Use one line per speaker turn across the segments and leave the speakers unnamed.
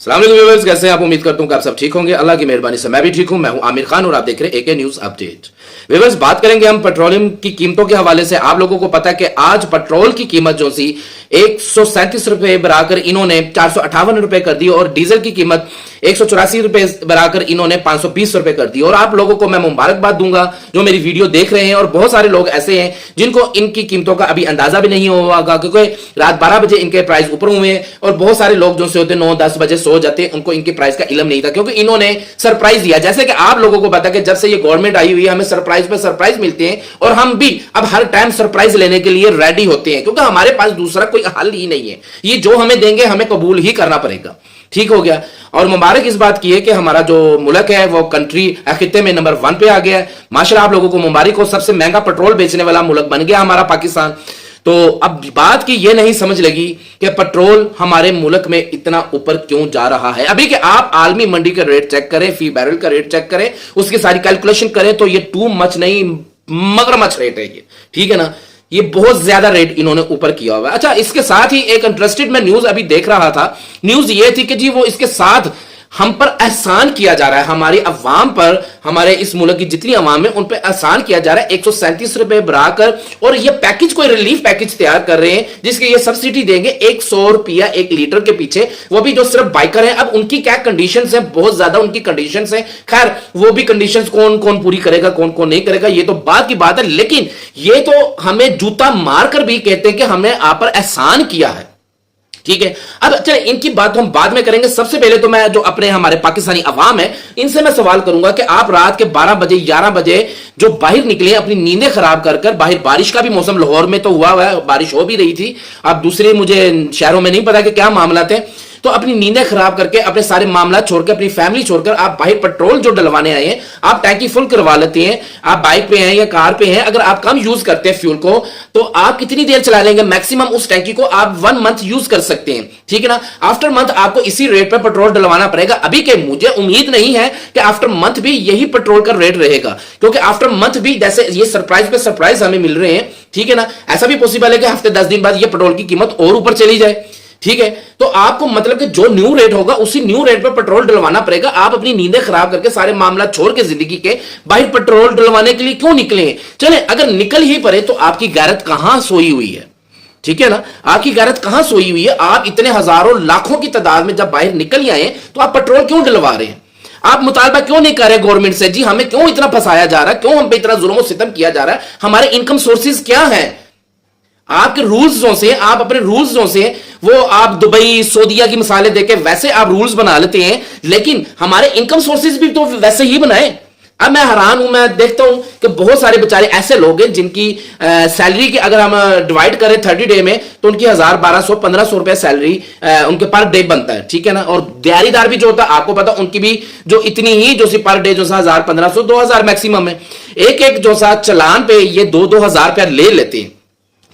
अस्सलाम वालेकुम व्यूअर्स, कैसे हैं आप? उम्मीद करता हूं कि आप सब ठीक होंगे। अल्लाह की मेहरबानी से मैं भी ठीक हूं। मैं हूं आमिर खान और आप देख रहे हैं एके न्यूज अपडेट। व्यूअर्स, बात करेंगे हम पेट्रोलियम की कीमतों के हवाले से। आप लोगों को पता है कि आज पेट्रोल की कीमत जो सी 137 रुपए बढ़ाकर इन्होंने 458 रुपए कर दी और डीजल की कीमत 184 रुपए बढ़ाकर इन्होंने 520 रुपए कर दी। और आप लोगों को मैं मुबारकबाद दूंगा जो मेरी वीडियो देख रहे हैं, और बहुत सारे लोग ऐसे हैं जिनको इनकी कीमतों का अभी अंदाजा भी नहीं होगा, क्योंकि रात 12 बजे इनके प्राइस ऊपर हुए हैं और बहुत सारे लोग जो से होते 9-10 बजे सो जाते हैं, उनको इनके प्राइस का इल्म नहीं था, क्योंकि इन्होंने सरप्राइज दिया। जैसे कि आप लोगों को पता है कि जब से ये गवर्नमेंट आई हुई है हमें सरप्राइज पे सरप्राइज मिलते हैं, और हम भी अब हर टाइम सरप्राइज लेने के लिए रेडी होते हैं, क्योंकि हमारे पास दूसरा कोई हल ही नहीं है। ये जो हमें देंगे हमें कबूल ही करना पड़ेगा। ठीक हो गया। और मुबारक इस बात की है कि हमारा जो मुल्क है वो कंट्री खित्ते में नंबर 1 पे आ गया है। माशाल्लाह, आप लोगों को मुबारक हो। सबसे महंगा पेट्रोल बेचने वाला मुल्क बन गया हमारा पाकिस्तान। तो अब बात की ये नहीं समझ लगी कि पेट्रोल हमारे मुल्क में इतना ऊपर क्यों जा रहा है। अभी कि आप आलमी मंडी का रेट चेक करें, फी बैरल का रेट चेक करें, उसकी सारी कैलकुलेशन करें तो ये टू मच नहीं, मगरमच्छ रेट है ये। ठीक है ना, ये बहुत ज्यादा रेट इन्होंने ऊपर किया हुआ है। अच्छा, इसके साथ ही एक इंटरेस्टेड मैं न्यूज अभी देख रहा था। न्यूज ये थी कि जी वो इसके साथ हम पर एहसान किया जा रहा है, हमारी अवाम पर, हमारे इस मुल्क की जितनी अवाम है उन पर एहसान किया जा रहा है 137 रुपए बढ़ाकर। और ये पैकेज कोई रिलीफ पैकेज तैयार कर रहे हैं जिसके ये सब्सिडी देंगे 100 रुपया 1 लीटर के पीछे, वो भी जो सिर्फ बाइकर है। अब उनकी क्या कंडीशंस है, बहुत ज्यादा उनकी कंडीशंस है। खैर, वो भी कंडीशंस कौन कौन पूरी करेगा, कौन कौन नहीं करेगा, ये तो बात की बात है। लेकिन ये तो हमें जूता मारकर भी कहते हैं कि हमने आप पर एहसान किया है। ठीक है, अब चलिए इनकी बात हम बाद में करेंगे। सबसे पहले तो मैं जो अपने हमारे पाकिस्तानी अवाम है इनसे मैं सवाल करूंगा कि आप रात के 12 बजे 11 बजे जो बाहर निकले अपनी नींदें खराब कर कर, बाहर बारिश का भी मौसम लाहौर में तो हुआ है, बारिश हो भी रही थी। अब दूसरे मुझे शहरों में नहीं पता कि क्या मामला थे, तो अपनी नींदें खराब करके अपने सारे मामला छोड़ के अपनी फैमिली छोड़कर आप बाहर पेट्रोल जो डलवाने आए हैं, आप टैंकी फुल करवा लेते हैं। आप बाइक पे हैं या कार पे हैं, अगर आप कम यूज करते हैं फ्यूल को तो आप कितनी देर चला लेंगे? मैक्सिमम उस टैंकी को आप 1 मंथ यूज कर सकते हैं। ठीक है ना, आफ्टर मंथ आपको इसी रेट पे पेट्रोल डलवाना पड़ेगा। अभी के मुझे उम्मीद नहीं है कि आफ्टर मंथ भी यही पेट्रोल का रेट रहेगा, क्योंकि आफ्टर मंथ भी जैसे ये सरप्राइज पे सरप्राइज हमें मिल रहे हैं। ठीक है ना, ऐसा भी पॉसिबल है कि हफ्ते 10 दिन बाद ये पेट्रोल की कीमत और ऊपर चली जाए। ठीक है, तो आपको मतलब कि जो न्यू रेट होगा उसी न्यू रेट पे पेट्रोल डलवाना पड़ेगा। आप अपनी नींदें खराब करके सारे मामला छोड़ के जिंदगी के बाहर पेट्रोल डलवाने के लिए क्यों निकले? चले, अगर निकल ही पड़े तो आपकी गैरत कहां सोई हुई है? ठीक है ना, आपकी गैरत कहां सोई हुई है? आप इतने हजारों लाखों की तादाद में जब बाहर निकल ही आए तो आप पेट्रोल क्यों डलवा रहे हैं? आप मुतालबा क्यों नहीं कर रहे गवर्नमेंट से? जी हमें क्यों इतना फंसाया जा रहा है, क्यों हम पे इतना जुल्म और सितम किया जा रहा है? हमारे इनकम सोर्सेज क्या है? आपके रूल्स जो से, आप अपने रूल्स जो से वो आप दुबई सऊदीया की मिसालें देके वैसे आप रूल्स बना लेते हैं, लेकिन हमारे इनकम सोर्सेज भी तो वैसे ही बनाए। अब मैं हैरान हूं, मैं देखता हूं कि बहुत सारे बेचारे ऐसे लोग हैं जिनकी सैलरी की अगर हम डिवाइड करें 30 डे में तो उनकी 1000, 1200, 1500 रुपए सैलरी उनके पर डे बनता है। ठीक है ना, और दिहाड़ीदार भी जो होता है आपको पता उनकी भी जो इतनी ही जो सी पर डे जो सा 1000, 1500, 2000 मैक्सिमम है। एक जो सा चलान पे ये 2-2 हजार रुपया ले लेते हैं।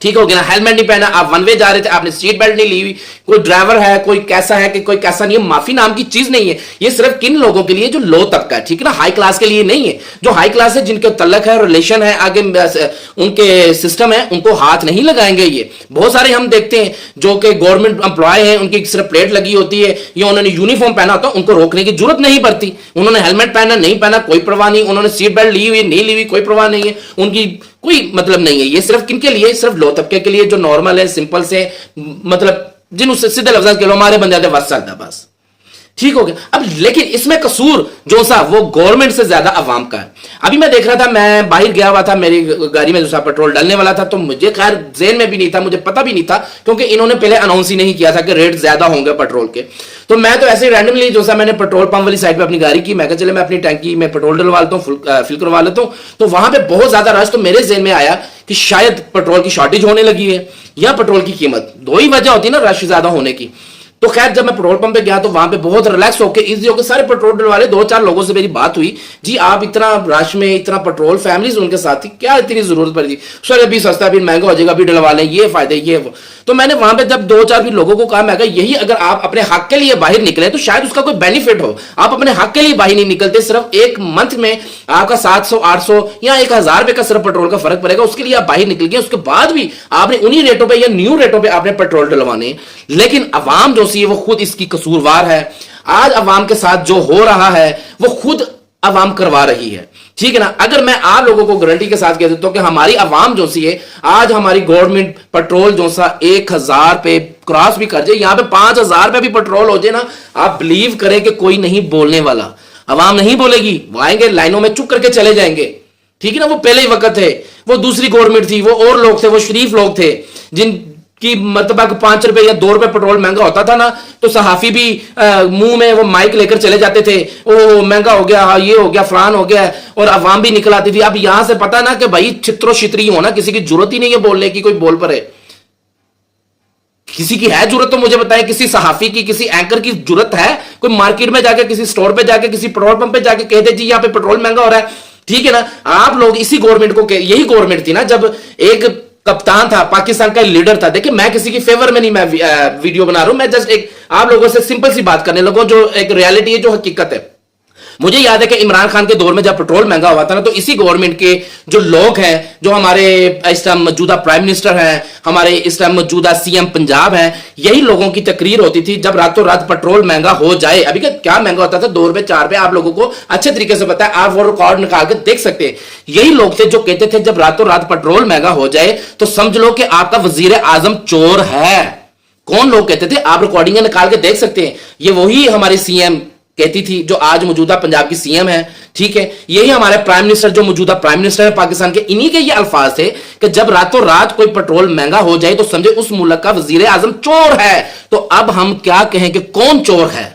ठीक हो गया ना, हेलमेट नहीं पहना, आप वन वे जा रहे थे, आपने सीट बेल्ट नहीं ली हुई, कोई ड्राइवर है, कोई कैसा है कि कोई कैसा नहीं है। माफी नाम की चीज नहीं है, ये सिर्फ किन लोगों के लिए जो लो तबका है। ठीक है ना, हाई क्लास के लिए नहीं है। जो हाई क्लास है, जिनके तल्लक है, रिलेशन है, आगे उनके सिस्टम है, उनको हाथ नहीं लगाएंगे। ये बहुत सारे हम देखते हैं जो कि गवर्नमेंट एम्प्लॉय हैं, उनकी सिर्फ प्लेट लगी होती है या उन्होंने यूनिफॉर्म पहना होता है, उनको रोकने की जरूरत नहीं पड़ती। उन्होंने हेलमेट पहना नहीं पहना कोई परवाह नहीं, उन्होंने सीट बेल्ट ली हुई नहीं ली हुई कोई परवाह नहीं है, उनकी कोई मतलब नहीं है। ये सिर्फ किनके लिए? सिर्फ लो तबके के लिए जो नॉर्मल है, सिंपल से, मतलब जिन उससे सीधे लफ्ज़ के लो हमारे बंदे आते बस चलता बस। ठीक हो गया। अब लेकिन इसमें कसूर जो सा वो गवर्नमेंट से ज्यादा अवाम का है। अभी मैं देख रहा था, मैं बाहर गया हुआ था, मेरी गाड़ी में जो सा पेट्रोल डालने वाला था, तो मुझे खैर ज़हन में भी नहीं था, मुझे पता भी नहीं था, क्योंकि इन्होंने पहले अनाउंस ही नहीं किया था कि रेट ज्यादा होंगे पेट्रोल के। तो मैं तो ऐसे रैंडमली जो सा मैंने पेट्रोल पंप वाली साइड पे अपनी गाड़ी की, मैं चले मैं अपनी टैंकी में पेट्रोल डलवा लेता हूँ, फिल करवा लेता हूँ। तो वहां पे बहुत ज्यादा रश, तो मेरे ज़हन में आया कि शायद पेट्रोल की शॉर्टेज होने लगी है या पेट्रोल की कीमत, दो ही वजह होती है ना रश ज्यादा होने की। तो खैर जब मैं पेट्रोल पंप पे गया तो वहां पे बहुत रिलैक्स होकर इजी होकर सारे पेट्रोल डलवा रहे। 2-4 लोगों से मेरी बात हुई, जी आप इतना रश में इतना पेट्रोल, फैमिलीज उनके साथ थी, क्या इतनी जरूरत पड़ी थी? सर अभी सस्ता भी महंगा हो जाएगा, अभी डलवा लें, ये फायदे ये वो। तो मैंने वहां पे जब 2-4 भी लोगों को कहा, मैं कहा यही अगर आप अपने हक के लिए बाहर निकले तो शायद उसका कोई बेनिफिट हो। आप अपने हक के लिए बाहर नहीं निकलते, सिर्फ एक मंथ में आपका 700, 800 या 1000 रुपए का सिर्फ पेट्रोल का फर्क पड़ेगा, उसके लिए आप बाहर निकल गए। उसके बाद भी आपने उन्हीं रेटों पर या न्यू रेटों पर आपने पेट्रोल डलवाने। लेकिन अवाम जो سی ہے وہ خود اس کی قصوروار ہے. آج عوام کے ساتھ جو ہو رہا ہے وہ خود عوام کروا رہی ہے. ٹھیک ہے نا. اگر میں آپ لوگوں کو گارنٹی کے ساتھ کہہ دیتا ہوں کہ ہماری عوام جو سی ہے, آج ہماری گورنمنٹ پیٹرول جو سا 1000 پہ کراس بھی کر جائے, یہاں پہ 5000 پہ بھی پیٹرول ہو جائے نا, آپ بلیو کریں کہ کوئی نہیں بولنے والا, عوام نہیں بولے گی, وہ آئیں گے لائنوں میں چپ کر کے چلے جائیں گے. ٹھیک ہے نا. وہ پہلے ہی وقت ہے, وہ دوسری گورنمنٹ تھی, وہ اور لوگ تھے, وہ شریف لوگ تھے جن کی مرتبہ 5 روپے یا 2 روپے پیٹرول مہنگا ہوتا تھا نا, تو صحافی بھی منہ میں وہ مائک لے کر چلے جاتے تھے, وہ مہنگا ہو گیا, یہ ہو گیا, فلان ہو گیا, اور عوام بھی نکل آتی تھی. اب یہاں سے پتا نا کہ بھائی چھترو چھتری ہونا, کسی کی ضرورت ہی نہیں ہے بولنے کی, کوئی بول پڑے. کسی کی ہے ضرورت تو مجھے بتائیں, کسی صحافی کی, کسی اینکر کی ضرورت ہے کوئی مارکیٹ میں جا کے, کسی سٹور پہ جا کے, کسی پیٹرول پمپ پہ جا کے کہہ دے جی یہاں پہ پیٹرول مہنگا ہو رہا ہے. ٹھیک ہے نا. آپ لوگ اسی گورنمنٹ کو, یہی گورنمنٹ تھی نا جب ایک کپتان تھا, پاکستان کا لیڈر تھا. دیکھیں میں کسی کی فیور میں نہیں میں ویڈیو بنا رہا ہوں, میں جسٹ ایک آپ لوگوں سے سمپل سی بات کرنے لگوں جو ایک ریالٹی ہے, جو حقیقت ہے. مجھے یاد ہے کہ عمران خان کے دور میں جب پیٹرول مہنگا ہوا تھا نا, تو اسی گورنمنٹ کے جو لوگ ہیں, جو ہمارے اس ٹائم موجودہ پرائم منسٹر ہیں, ہمارے اس ٹائم موجودہ سی ایم پنجاب ہیں, یہی لوگوں کی تقریر ہوتی تھی جب راتوں رات پیٹرول مہنگا ہو جائے. ابھی کیا مہنگا ہوتا تھا, 2 روپے 4 روپے, آپ لوگوں کو اچھے طریقے سے پتا ہے, آپ وہ ریکارڈ نکال کے دیکھ سکتے ہیں. یہی لوگ تھے جو کہتے تھے جب راتوں رات پیٹرول مہنگا ہو جائے تو سمجھ لو کہ آپ کا وزیر اعظم چور ہے. کون لوگ کہتے تھے, آپ ریکارڈنگ نکال کے دیکھ سکتے ہیں. یہ وہی ہماری سی ایم کہتی تھی جو آج موجودہ پنجاب کی سی ایم ہے. ٹھیک ہے. یہی ہمارے پرائم منسٹر جو موجودہ پرائم منسٹر ہے پاکستان کے, انہی کے یہ الفاظ تھے کہ جب راتوں رات کوئی پیٹرول مہنگا ہو جائے تو سمجھے اس ملک کا وزیر اعظم چور ہے. تو اب ہم کیا کہیں کہ کون چور ہے؟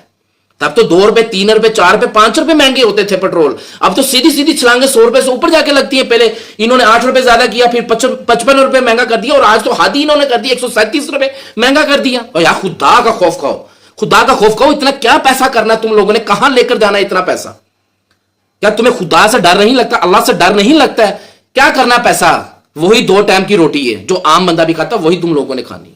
تب تو 2 روپے 3 روپے 4 روپے 5 روپے مہنگے ہوتے تھے پیٹرول. اب تو سیدھی سیدھی چھلانگیں 100 روپے سے اوپر جا کے لگتی ہیں. پہلے انہوں نے 8 روپے زیادہ کیا, پھر 55 روپے مہنگا کر دیا, اور آج تو حد ہی انہوں نے کر دیا 137 روپے مہنگا کر دیا. اور یار خدا کا خوف کھاؤ, خدا کا خوف کھاؤ. اتنا کیا پیسہ کرنا تم لوگوں نے, کہاں لے کر جانا اتنا پیسہ؟ کیا تمہیں خدا سے ڈر نہیں لگتا, اللہ سے ڈر نہیں لگتا ہے؟ کیا کرنا پیسہ؟ وہی 2 ٹائم کی روٹی ہے جو عام بندہ بھی کھاتا, وہی تم لوگوں نے کھانی.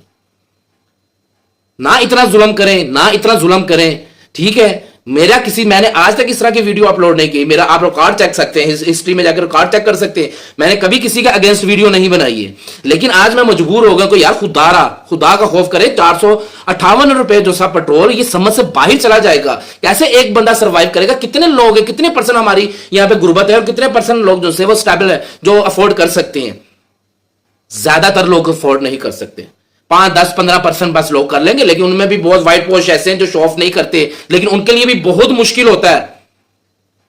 نہ اتنا ظلم کریں, نہ اتنا ظلم کریں. ٹھیک ہے. میں نے آج تک اس طرح کی ویڈیو اپلوڈ نہیں کی. میرا آپ ریکارڈ چیک سکتے ہیں, ہسٹری میں جا کے ریکارڈ چیک کر سکتے ہیں. میں نے کبھی کسی کا اگینسٹ ویڈیو نہیں بنائی ہے. لیکن آج میں مجبور ہو گیا کہ یار خدا کا خوف کرے. 458 روپے جو سا پیٹرول, یہ سمجھ سے باہر چلا جائے گا. کیسے ایک بندہ سروائیو کرے گا؟ کتنے لوگ ہیں, کتنے پرسنٹ ہماری یہاں پہ غربت ہے, اور کتنے پرسنٹ لوگ جو سے وہ اسٹیبل ہے, جو افورڈ کر سکتے ہیں؟ زیادہ تر لوگ افورڈ نہیں کر سکتے. 5 10 15% بس لوگ کر لیں گے, لیکن ان میں بھی بہت وائٹ پوش ایسے ہیں جو شو آف نہیں کرتے, لیکن ان کے لیے بھی بہت مشکل ہوتا ہے.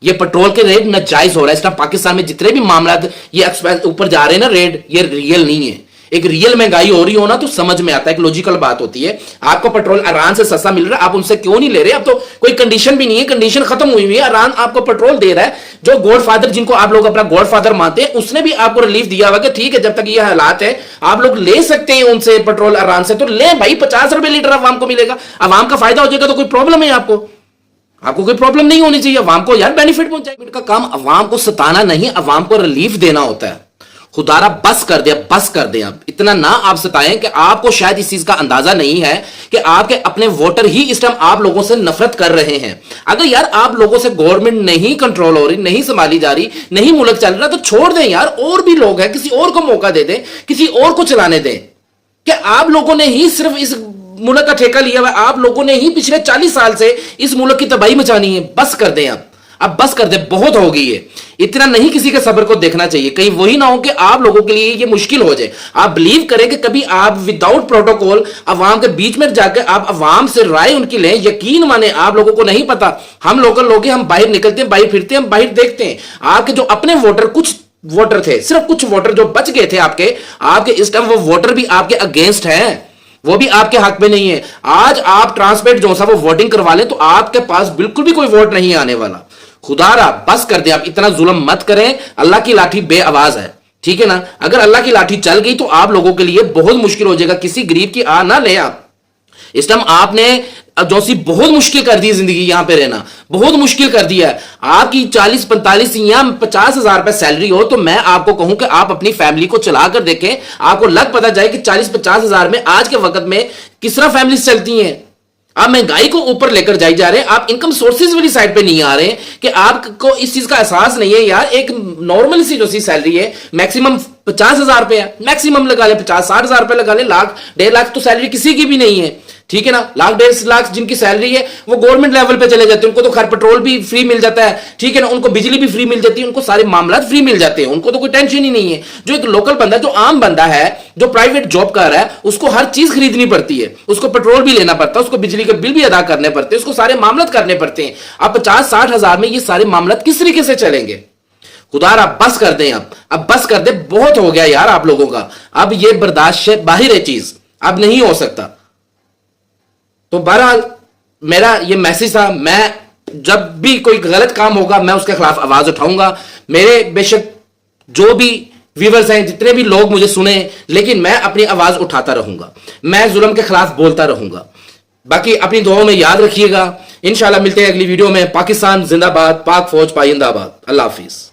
یہ پیٹرول کے ریٹ ناجائز ہو رہا ہے اس طرح. پاکستان میں جتنے بھی معاملات یہ اوپر جا رہے ہیں نا ریٹ, یہ ریئل نہیں ہے. ایک ریئل مہنگائی ہو رہی ہو نا تو سمجھ میں آتا ہے, ایک لوجیکل بات ہوتی ہے. آپ کو پیٹرول ایران سے سستا مل رہا ہے, آپ ان سے کیوں نہیں لے رہے؟ اب تو کوئی کنڈیشن بھی نہیں ہے, کنڈیشن ختم ہوئی ہوئی ہے. ایران آپ کو پیٹرول دے رہا ہے, جو گوڈ فادر, جن کو آپ لوگ اپنا گوڈ فادر مانتے ہیں, اس نے بھی آپ کو ریلیف دیا ہوا کہ ٹھیک ہے جب تک یہ حالات ہے آپ لوگ لے سکتے ہیں ان سے پیٹرول ایران سے, تو لیں بھائی. 50 روپے لیٹر عوام کو ملے گا, عوام کا فائدہ ہو جائے گا. تو کوئی پرابلم ہے آپ کو کوئی پرابلم نہیں ہونی چاہیے. عوام کو یار بینیفٹ پہنچائے. ان کا کام عوام کو ستانا نہیں, عوام کو ریلیف دینا ہوتا ہے. خدارا بس کر دے, بس کر دے. اب اتنا نہ آپ ستائیں کہ آپ کو شاید اس چیز کا اندازہ نہیں ہے کہ آپ کے اپنے ووٹر ہی اس ٹائم آپ لوگوں سے نفرت کر رہے ہیں. اگر یار آپ لوگوں سے گورنمنٹ نہیں کنٹرول ہو رہی, نہیں سنبھالی جا رہی, نہیں ملک چل رہا, تو چھوڑ دیں یار. اور بھی لوگ ہیں, کسی اور کو موقع دے دیں, کسی اور کو چلانے دیں. کہ آپ لوگوں نے ہی صرف اس ملک کا ٹھیکہ لیا ہوا ہے, آپ لوگوں نے ہی پچھلے 40 سال سے اس ملک کی تباہی مچانی ہے. بس کر دیں اب بس کر دیں, بہت ہو گئی ہے. اتنا نہیں کسی کے صبر کو دیکھنا چاہیے. کہیں وہی نہ ہو کہ آپ لوگوں کے لیے یہ مشکل ہو جائے. آپ بلیو کریں کہ کبھی آپ وداؤٹ پروٹوکول عوام کے بیچ میں جا کے آپ عوام سے رائے ان کی لیں. یقین مانیں آپ لوگوں کو نہیں پتا. ہم لوکل لوگ ہیں, ہم باہر نکلتے ہیں, باہر پھرتے ہیں, ہم باہر دیکھتے ہیں. آپ کے جو اپنے ووٹر, کچھ ووٹر تھے, صرف کچھ ووٹر جو بچ گئے تھے آپ کے اس ٹائم, وہ ووٹر بھی آپ کے اگینسٹ ہیں, وہ بھی آپ کے حق میں نہیں ہے. آج آپ ٹرانسپیرنٹ جو سا وہ ووٹنگ کروا لیں تو آپ کے پاس بالکل بھی کوئی ووٹ نہیں آنے والا. خدا را بس کر دیں. آپ اتنا ظلم مت کریں. اللہ کی لاٹھی بے آواز ہے. ٹھیک ہے نا. اگر اللہ کی لاٹھی چل گئی تو آپ لوگوں کے لیے بہت مشکل ہو جائے گا. کسی غریب کی آ نہ لیں. آپ اس ٹائم آپ نے جو سی بہت مشکل کر دی زندگی, یہاں پہ رہنا بہت مشکل کر دیا ہے. آپ کی 40-45 یا 50,000 روپے سیلری ہو تو میں آپ کو کہوں کہ آپ اپنی فیملی کو چلا کر دیکھیں. آپ کو لگ پتا جائے کہ 40-50,000 میں آج کے وقت میں کس طرح فیملیز چلتی ہیں. آپ مہنگائی کو اوپر لے کر جا رہے ہیں. آپ انکم سورسز والی سائڈ پہ نہیں آ رہے ہیں کہ آپ کو اس چیز کا احساس نہیں ہے. یار ایک नॉर्मल सी जो सी सैलरी है मैक्सिमम 50,000 रुपए है, मैक्सिमम लगा ले 50-60,000 रुपए लगा ले, लाख 1.5 लाख तो सैलरी किसी की भी नहीं है, ठीक है ना। लाख 1.5 लाख जिनकी सैलरी है वो गवर्नमेंट लेवल पे चले जाते हैं, उनको तो खैर पेट्रोल भी फ्री मिल जाता है, ठीक है ना, उनको बिजली भी फ्री मिल जाती है, उनको सारे मामला फ्री मिल जाते हैं, उनको तो कोई टेंशन ही नहीं है। जो एक लोकल बंदा, जो आम बंदा है, जो प्राइवेट जॉब कर रहा है, उसको हर चीज खरीदनी पड़ती है, उसको पेट्रोल भी लेना पड़ता है, उसको बिजली के बिल भी अदा करने पड़ते हैं, उसको सारे मामला करने पड़ते हैं। अब 50-60 हजार में ये सारे मामला किस तरीके से चलेंगे? खुदार आप बस कर दें, अब बस कर दे, बहुत हो गया यार आप लोगों का, अब ये बर्दाश्त से बाहर है चीज, अब नहीं हो सकता। तो बहरहाल मेरा ये मैसेज था, मैं जब भी कोई गलत काम होगा मैं उसके खिलाफ आवाज उठाऊंगा। मेरे बेशक जो भी व्यूअर्स हैं, जितने भी लोग मुझे सुने, लेकिन मैं अपनी आवाज उठाता रहूंगा, मैं जुल्म के खिलाफ बोलता रहूंगा। बाकी अपनी दुआओं में याद रखिएगा। इंशाल्लाह मिलते हैं अगली वीडियो में। पाकिस्तान जिंदाबाद, पाक फौज पाइंदाबाद। अल्लाह हाफिज।